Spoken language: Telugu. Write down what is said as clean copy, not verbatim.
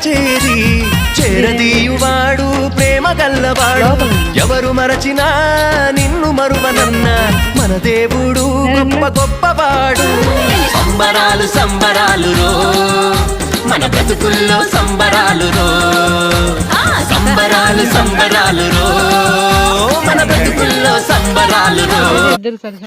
చేరి చేరదీయువాడు ప్రేమ గల్లవాడు ఎవరు మరచినా నిన్ను మరువనన్న మన దేవుడు గొప్ప గొప్పవాడు సంబరాలు సంబరాలు రో మన బ్రతుకుల్లో సంబరాలు రో సంబరాలు సంబరాలు రో మన బ్రతుకుల్లో సంబరాలు రో